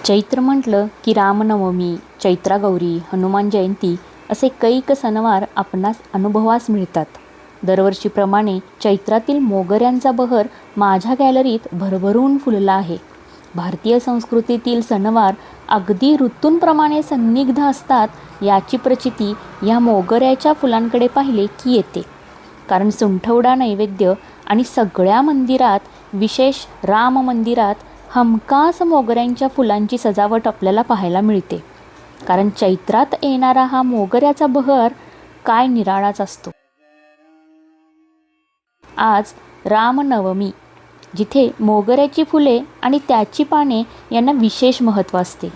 चैत्र म्हटलं की रामनवमी, चैत्रागौरी, हनुमान जयंती असे कैक सणवार आपणास अनुभवास मिळतात. दरवर्षीप्रमाणे चैत्रातील मोगऱ्यांचा बहर माझ्या गॅलरीत भरभरून फुलला आहे. भारतीय संस्कृतीतील सणवार अगदी ऋतूंप्रमाणे सन्निग्ध असतात याची प्रचिती या मोगऱ्याच्या फुलांकडे पाहिले की येते. कारण सुंठवडा नैवेद्य आणि सगळ्या मंदिरात, विशेष राम मंदिरात हमखास मोगऱ्यांच्या फुलांची सजावट आपल्याला पाहायला मिळते. कारण चैत्रात येणारा हा मोगऱ्याचा बहर काय निराळाच असतो. आज रामनवमी, जिथे मोगऱ्याची फुले आणि त्याची पाने यांना विशेष महत्त्व असते.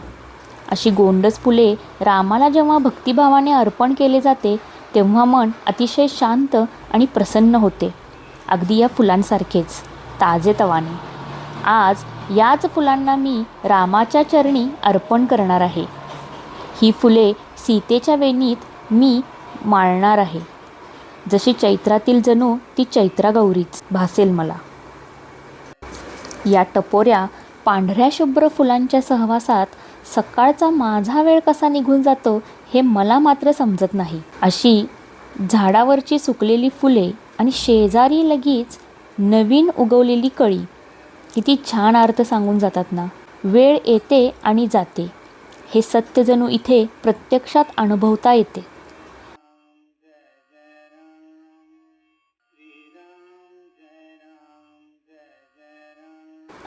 अशी गोंडस फुले रामाला जेव्हा भक्तिभावाने अर्पण केले जाते तेव्हा मन अतिशय शांत आणि प्रसन्न होते. अगदी या फुलांसारखेच ताजेतवाने आज याच फुलांना मी रामाच्या चरणी अर्पण करणार आहे. ही फुले सीतेच्या वेणीत मी माळणार आहे. जशी चैत्रातील जणू ती चैत्रागौरीच भासेल मला. या टपोऱ्या पांढऱ्या शुभ्र फुलांच्या सहवासात सकाळचा माझा वेळ कसा निघून जातो हे मला मात्र समजत नाही. अशी झाडावरची सुकलेली फुले आणि शेजारी लगेच नवीन उगवलेली कळी किती छान अर्थ सांगून जातात ना. वेळ येते आणि जाते हे सत्य जणू इथे प्रत्यक्षात अनुभवता येते.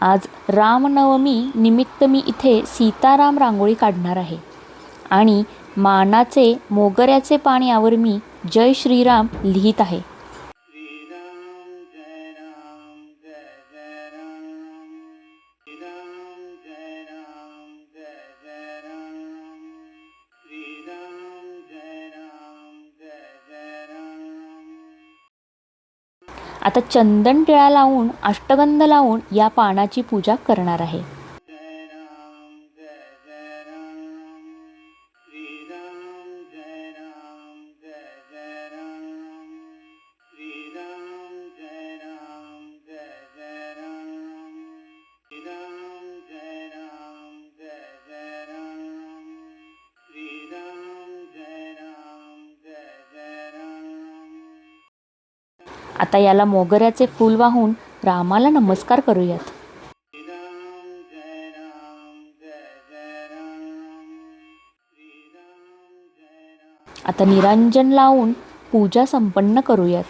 आज रामनवमी निमित्त मी इथे सीताराम रांगोळी काढणार आहे आणि मानाचे मोगऱ्याचे पान यावर मी जय श्रीराम लिहित आहे. आता चंदन टिळा लावून, अष्टगंध लावून या पानाची पूजा करणार आहे. आता याला मोगऱ्याचे फूल वाहून रामाला नमस्कार करूयात. आता निरांजन लावून पूजा संपन्न करूयात.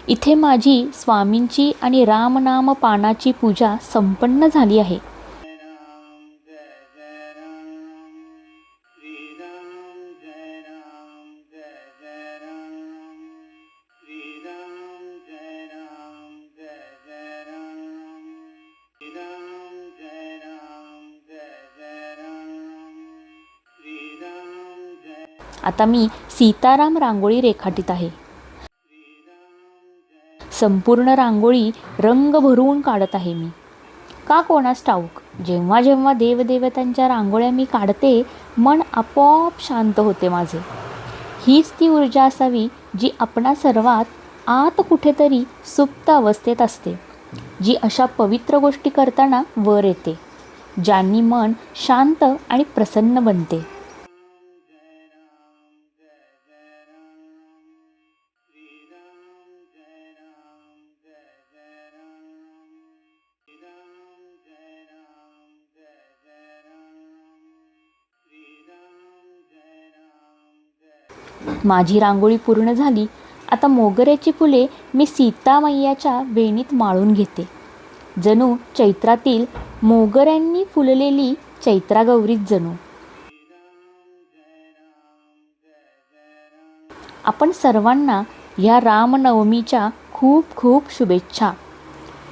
इथे माझी स्वामींची आणि रामनाम पानाची पूजा संपन्न झाली आहे. आता मी सीताराम रांगोळी रेखाटीत आहे. संपूर्ण रांगोळी रंग भरून काढत आहे मी. का कोणास ठाऊक, जेव्हा जेव्हा देवदेवतांच्या रांगोळ्या मी काढते मन आपोआप शांत होते माझे. हीच ती ऊर्जा असावी जी आपणा सर्वात आत कुठेतरी सुप्त अवस्थेत असते, जी अशा पवित्र गोष्टी करताना वर येते, ज्यांनी मन शांत आणि प्रसन्न बनते. माझी रांगोळी पूर्ण झाली. आता मोगऱ्याची फुले मी सीतामय्याच्या वेणीत माळून घेते. जणू चैत्रातील मोगऱ्यांनी फुललेली चैत्रागौरीच जणू. आपण सर्वांना या रामनवमीच्या खूप खूप शुभेच्छा.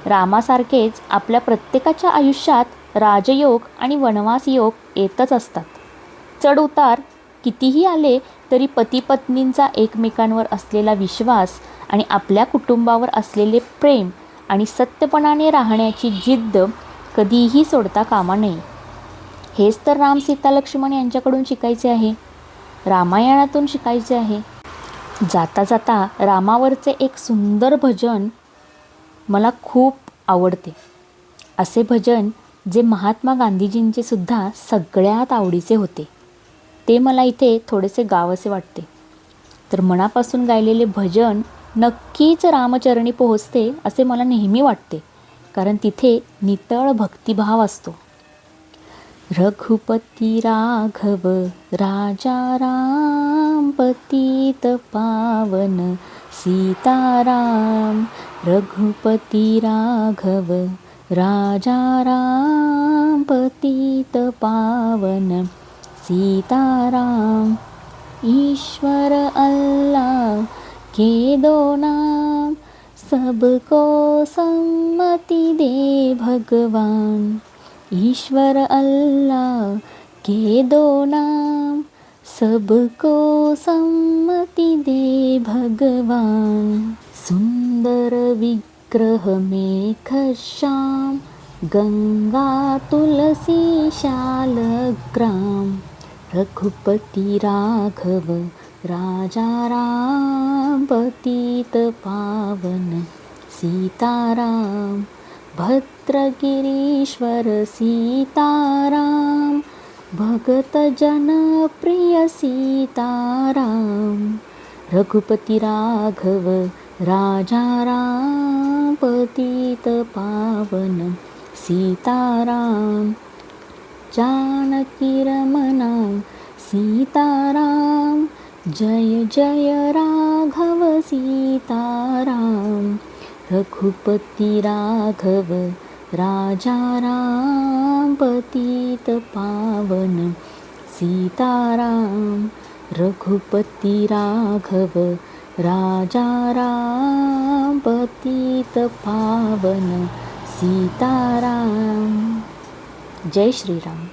रामासारखेच आपल्या प्रत्येकाच्या आयुष्यात राजयोग आणि वनवास योग येतच असतात. चढ उतार कितीही आले तरी पती-पत्नींचा एकमेकांवर असलेला विश्वास आणि आपल्या कुटुंबावर असलेले प्रेम आणि सत्यपणाने राहण्याची जिद्द कधीही सोडता कामा नये. हेच तर राम, सीता, लक्ष्मण यांच्याकडून शिकायचे आहे, रामायणातून शिकायचे आहे. जाता जाता रामावरचे एक सुंदर भजन मला खूप आवडते. असे भजन जे महात्मा गांधीजींचे सुद्धा सगळ्यात आवडीचे होते. ते मला इथे थोडेसे गावसे वाटते. तर मनापासून गायलेले भजन नक्कीच रामचरणी पोहोचते असे मला नेहमी वाटते, कारण तिथे नितळ भक्तिभाव असतो. रघुपती राघव राजा राम पतित पावन सीताराम. रघुपती राघव राजा राम पतित पावन सीताराम. ईश्वर अल्लाह के दो नाम सबको सम्मति दे भगवान. ईश्वर अल्लाह के दो नाम सबको सम्मति दे भगवान. सुंदर विग्रह मेघ श्याम गंगा तुलसी शालग्राम. रघुपति राघव राजा राम पतित पावन सीताराम. भद्रगिरीश्वर सीताराम भगत जन प्रिय सीताराम. रघुपति राघव राजा राम पतित पावन सीताराम. जानकी रमना सीताराम जय जय राघव सीताराम. रघुपति राघव राजा राम पतित पावन सीताराम. रघुपति राघव राजा राम पतित पावन सीताराम. जय श्रीराम.